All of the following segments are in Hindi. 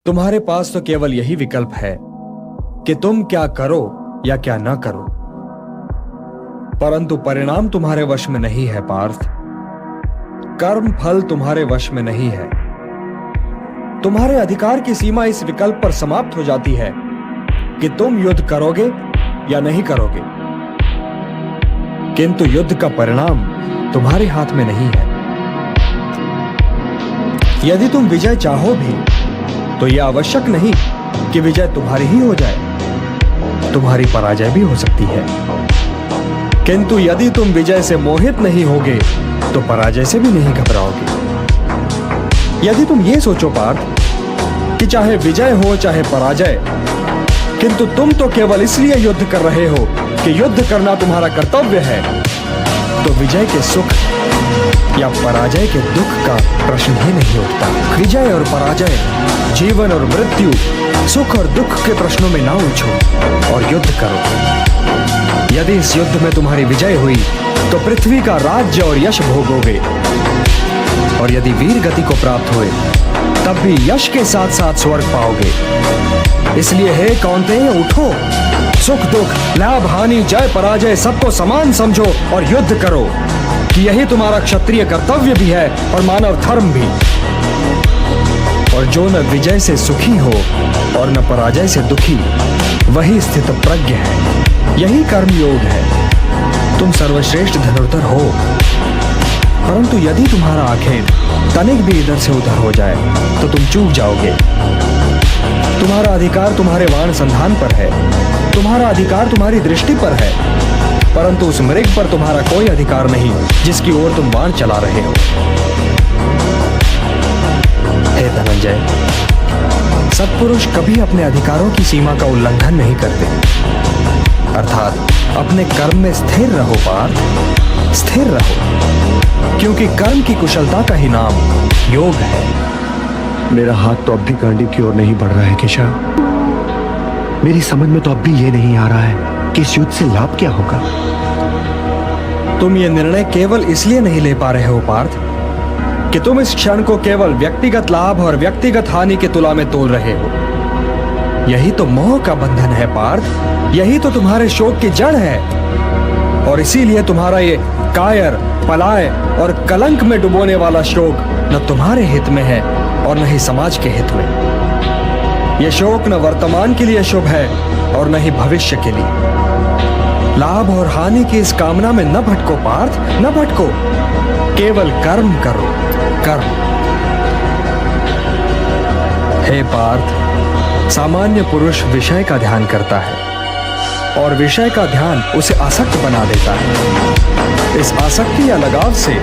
तुम्हारे पास तो केवल यही विकल्प है कि तुम क्या करो या क्या ना करो, परंतु परिणाम तुम्हारे वश में नहीं है पार्थ। कर्म फल तुम्हारे वश में नहीं है। तुम्हारे अधिकार की सीमा इस विकल्प पर समाप्त हो जाती है कि तुम युद्ध करोगे या नहीं करोगे, किंतु युद्ध का परिणाम तुम्हारे हाथ में नहीं है। यदि तुम विजय चाहो भी तो यह आवश्यक नहीं कि विजय तुम्हारी ही हो जाए, तुम्हारी पराजय भी हो सकती है। किंतु यदि तुम विजय से मोहित नहीं होगे तो पराजय से भी नहीं घबराओगे। यदि तुम ये सोचो पार्थ कि चाहे विजय हो चाहे पराजय, किंतु तुम तो केवल इसलिए युद्ध कर रहे हो कि युद्ध करना तुम्हारा कर्तव्य है, तो विजय के सुख या पराजय के दुख का प्रश्न ही नहीं उठता। विजय और पराजय, जीवन और मृत्यु, सुख और दुख के प्रश्नों में ना उलझो और युद्ध करो। यदि इस युद्ध में तुम्हारी विजय हुई तो पृथ्वी का राज्य और यश भोगोगे, और यदि वीर गति को प्राप्त हुए तब भी यश के साथ साथ स्वर्ग पाओगे। इसलिए हे कौन्तेय, उठो, सुख दुख, लाभ हानि, जय पराजय सबको समान समझो और युद्ध करो, कि यही तुम्हारा क्षत्रिय कर्तव्य भी है और मानव धर्म भी। और जो न विजय से सुखी हो और न पराजय से दुखी, वही स्थित प्रज्ञ है, यही कर्मयोग है। तुम सर्वश्रेष्ठ धनुर्धर हो, परंतु यदि तुम्हारा आखेट तनिक भी इधर से उधर हो जाए तो तुम चूक जाओगे। तुम्हारा अधिकार तुम्हारे वाण संधान पर है, तुम्हारा अधिकार तुम्हारी दृष्टि पर है, परंतु उस मृग पर तुम्हारा कोई अधिकार नहीं जिसकी ओर तुम बाण चला रहे हो। हे धनंजय, सत्पुरुष कभी अपने अधिकारों की सीमा का उल्लंघन नहीं करते। अर्थात अपने कर्म में स्थिर रहो पार्थ, स्थिर रहो, क्योंकि कर्म की कुशलता का ही नाम योग है। मेरा हाथ तो अब भी गांडीव की ओर नहीं बढ़ रहा है केशव। मेरी समझ में तो अब भी ये नहीं आ रहा है कि इस युद्ध से लाभ क्या होगा। तुम ये निर्णय केवल इसलिए नहीं ले पा रहे हो पार्थ कि तुम इस क्षण को केवल व्यक्तिगत लाभ और व्यक्तिगत हानि के तुला में तोल रहे हो। यही तो मोह का बंधन है पार्थ, यही तो तुम्हारे शोक की जड़ है, और इसीलिए तुम्हारा ये कायर, पलाय और कलंक में डुबोने वाला शोक न तुम्हारे हित में है और न ही समाज के हित में। यह शोक न वर्तमान के लिए शुभ है और न ही भविष्य के लिए। लाभ और हानि की इस कामना में न भटको पार्थ, न भटको, केवल कर्म करो, कर्म। हे पार्थ, सामान्य पुरुष विषय का ध्यान करता है और विषय का ध्यान उसे आसक्त बना देता है। इस आसक्ति या लगाव से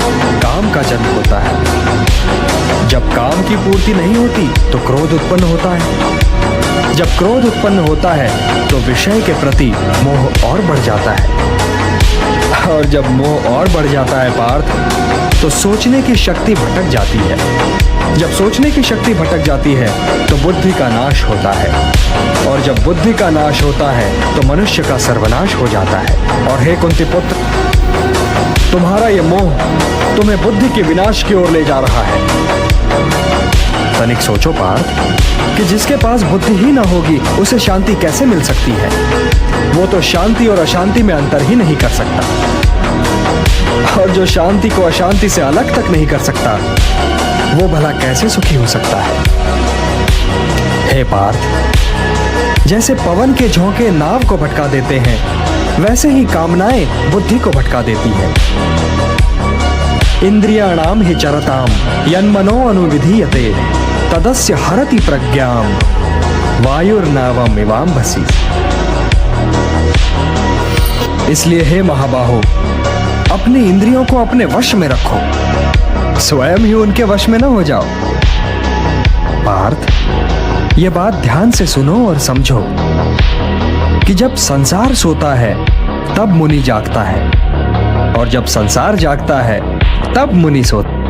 काम का जन्म होता है। जब काम की पूर्ति नहीं होती तो क्रोध उत्पन्न होता है। जब क्रोध उत्पन्न होता है तो विषय के प्रति मोह और बढ़ जाता है, और जब मोह और बढ़ जाता है पार्थ, तो सोचने की शक्ति भटक जाती है। जब सोचने की शक्ति भटक जाती है तो बुद्धि का नाश होता है, और जब बुद्धि का नाश होता है तो मनुष्य का सर्वनाश हो जाता है। और हे कुंती पुत्र, तुम्हारा ये मोह तुम्हें बुद्धि के विनाश की ओर ले जा रहा है। तनिक सोचो पार्थ कि जिसके पास बुद्धि ही ना होगी उसे शांति कैसे मिल सकती है। वो तो शांति और अशांति में अंतर ही नहीं कर सकता, और जो शांति को अशांति से अलग तक नहीं कर सकता, वो भला कैसे सुखी हो सकता है। हे पार्थ, जैसे पवन के झोंके नाव को भटका देते हैं, वैसे ही कामनाएं बुद्धि को भटका देती हैं। इंद्रियाणाम हि चरताम यन्मनो अनुविधीयते तदस्य हरति प्रज्ञाम वायुर्नावम इवाम्भसि। इसलिए हे महाबाहो, अपनी इंद्रियों को अपने वश में रखो, स्वयं ही उनके वश में न हो जाओ। पार्थ, ये बात ध्यान से सुनो और समझो कि जब संसार सोता है तब मुनि जागता है, और जब संसार जागता है तब मुनि सोता है।